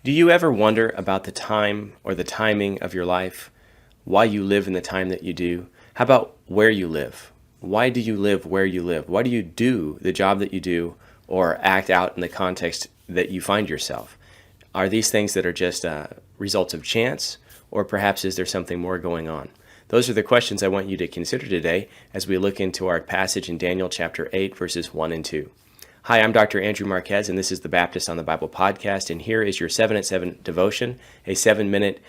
Do you ever wonder about the time or the timing of your life? Why you live in the time that you do? How about where you live? Why do you live where you live? Why do you do the job that you do or act out in the context that you find yourself? Are these things that are just results of chance, or perhaps is there something more going on? Those are the questions I want you to consider today as we look into our passage in Daniel chapter 8, verses 1 and 2. Hi, I'm Dr. Andrew Marquez, and this is the Baptist on the Bible podcast, and here is your 7 at 7 devotion, a 7-minute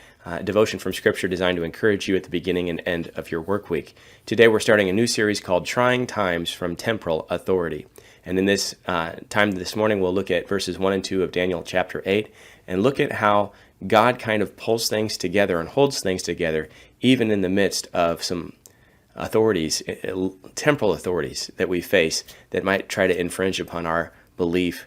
devotion from Scripture designed to encourage you at the beginning and end of your work week. Today we're starting a new series called Trying Times from Temporal Authority, and in this time this morning we'll look at verses 1 and 2 of Daniel chapter 8, and look at how God kind of pulls things together and holds things together, even in the midst of some authorities, temporal authorities that we face that might try to infringe upon our belief,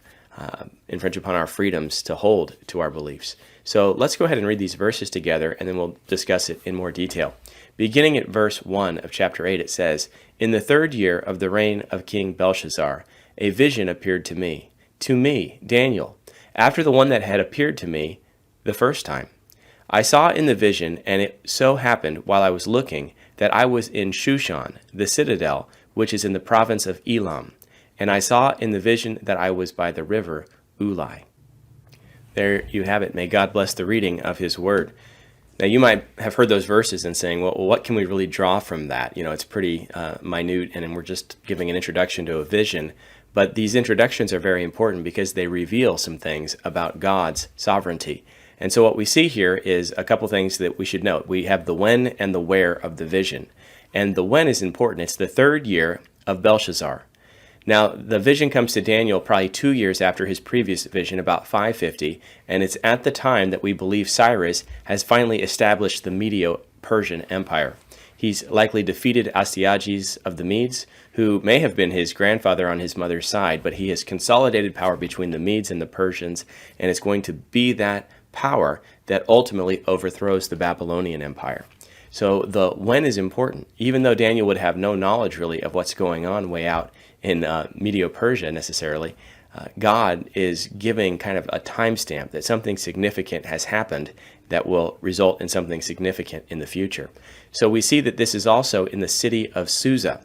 infringe upon our freedoms to hold to our beliefs. So let's go ahead and read these verses together, and then we'll discuss it in more detail. Beginning at verse 1 of chapter 8, it says, "In the 3rd year of the reign of King Belshazzar, a vision appeared to me, Daniel, after the one that had appeared to me the first time. I saw in the vision, and it so happened while I was looking, that I was in Shushan, the citadel, which is in the province of Elam. And I saw in the vision that I was by the river Ulai." There you have it. May God bless the reading of His Word. Now, you might have heard those verses and saying, well, what can we really draw from that? You know, it's pretty minute, and we're just giving an introduction to a vision. But these introductions are very important because they reveal some things about God's sovereignty. And so what we see here is a couple things that we should note. We have the when and the where of the vision. And the when is important. It's the 3rd year of Belshazzar. Now, the vision comes to Daniel probably 2 years after his previous vision, about 550, and it's at the time that we believe Cyrus has finally established the Medo-Persian Empire. He's likely defeated Astyages of the Medes, who may have been his grandfather on his mother's side, but he has consolidated power between the Medes and the Persians, and it's going to be that power that ultimately overthrows the Babylonian Empire. So the when is important. Even though Daniel would have no knowledge really of what's going on way out in Medo-Persia necessarily, God is giving kind of a timestamp that something significant has happened that will result in something significant in the future. So we see that this is also in the city of Susa.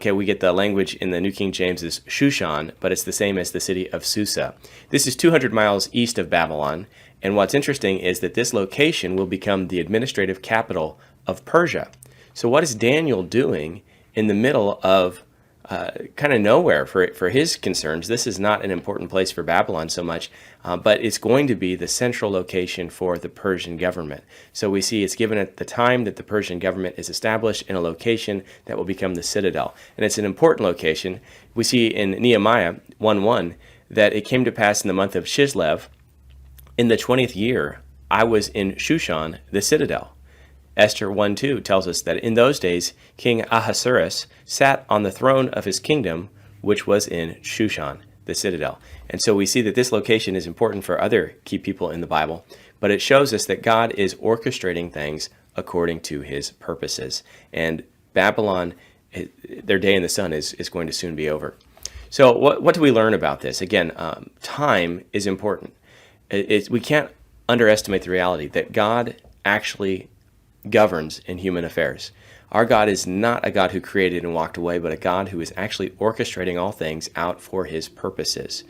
We get the language in the New King James as Shushan, but it's the same as the city of Susa. This is 200 miles east of Babylon, and what's interesting is that this location will become the administrative capital of Persia. So what is Daniel doing in the middle of kind of nowhere for his concerns? This is not an important place for Babylon so much, but it's going to be the central location for the Persian government. So we see it's given at the time that the Persian government is established in a location that will become the citadel. And it's an important location. We see in Nehemiah 1:1 that it came to pass in the month of Chislev, in the 20th year, I was in Shushan, the citadel. Esther 1:2 tells us that in those days, King Ahasuerus sat on the throne of his kingdom, which was in Shushan, the citadel. And so we see that this location is important for other key people in the Bible, but it shows us that God is orchestrating things according to His purposes. And Babylon, their day in the sun is going to soon be over. So what do we learn about this? Again, time is important. We can't underestimate the reality that God actually governs in human affairs. Our God is not a God who created and walked away, but a God who is actually orchestrating all things out for His purposes.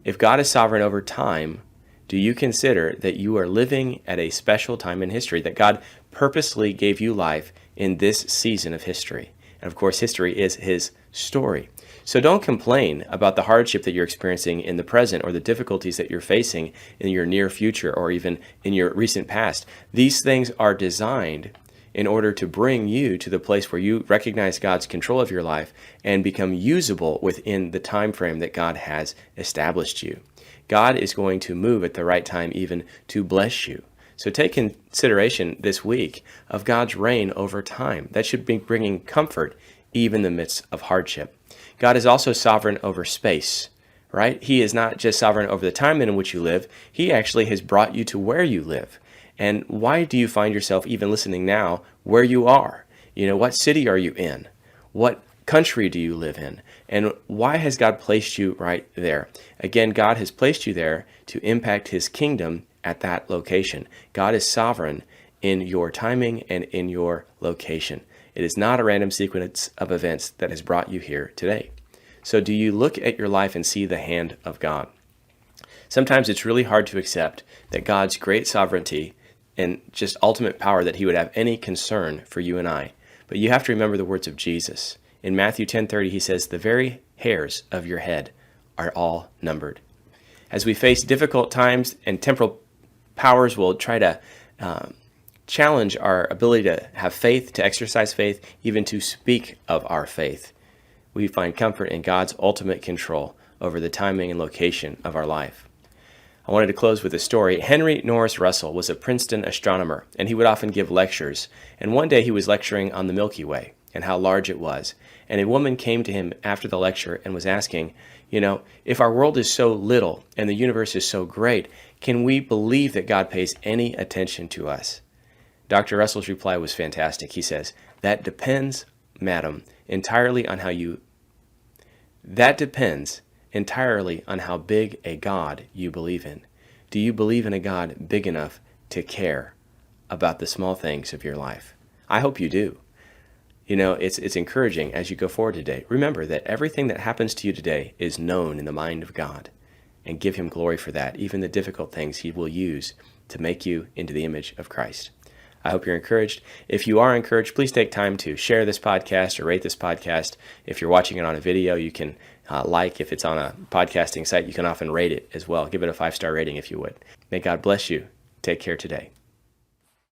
If God is sovereign over time, do you consider that you are living at a special time in history, that God purposely gave you life in this season of history? And of course, history is His story. So don't complain about the hardship that you're experiencing in the present or the difficulties that you're facing in your near future or even in your recent past. These things are designed in order to bring you to the place where you recognize God's control of your life and become usable within the time frame that God has established you. God is going to move at the right time even to bless you. So take consideration this week of God's reign over time. That should be bringing comfort even in the midst of hardship. God is also sovereign over space, right? He is not just sovereign over the time in which you live. He actually has brought you to where you live. And why do you find yourself even listening now where you are? You know, what city are you in? What country do you live in? And why has God placed you right there? Again, God has placed you there to impact His kingdom at that location. God is sovereign in your timing and in your location. It is not a random sequence of events that has brought you here today. So do you look at your life and see the hand of God? Sometimes it's really hard to accept that God's great sovereignty and just ultimate power, that he would have any concern for you and I. But you have to remember the words of Jesus. In Matthew 10:30, he says, "The very hairs of your head are all numbered." As we face difficult times, and temporal powers will try to challenge our ability to have faith, to exercise faith, even to speak of our faith, we find comfort in God's ultimate control over the timing and location of our life. I wanted to close with a story. Henry Norris Russell was a Princeton astronomer, and he would often give lectures. And one day he was lecturing on the Milky Way and how large it was. And a woman came to him after the lecture and was asking, if our world is so little and the universe is so great, can we believe that God pays any attention to us? Dr. Russell's reply was fantastic. He says, "That depends, madam, entirely on how big a God you believe in. Do you believe in a God big enough to care about the small things of your life?" I hope you do. It's encouraging as you go forward today. Remember that everything that happens to you today is known in the mind of God, and give him glory for that. Even the difficult things he will use to make you into the image of Christ. I hope you're encouraged. If you are encouraged, please take time to share this podcast or rate this podcast. If you're watching it on a video, you can if it's on a podcasting site, you can often rate it as well. Give it a 5-star rating if you would. May God bless you. Take care today.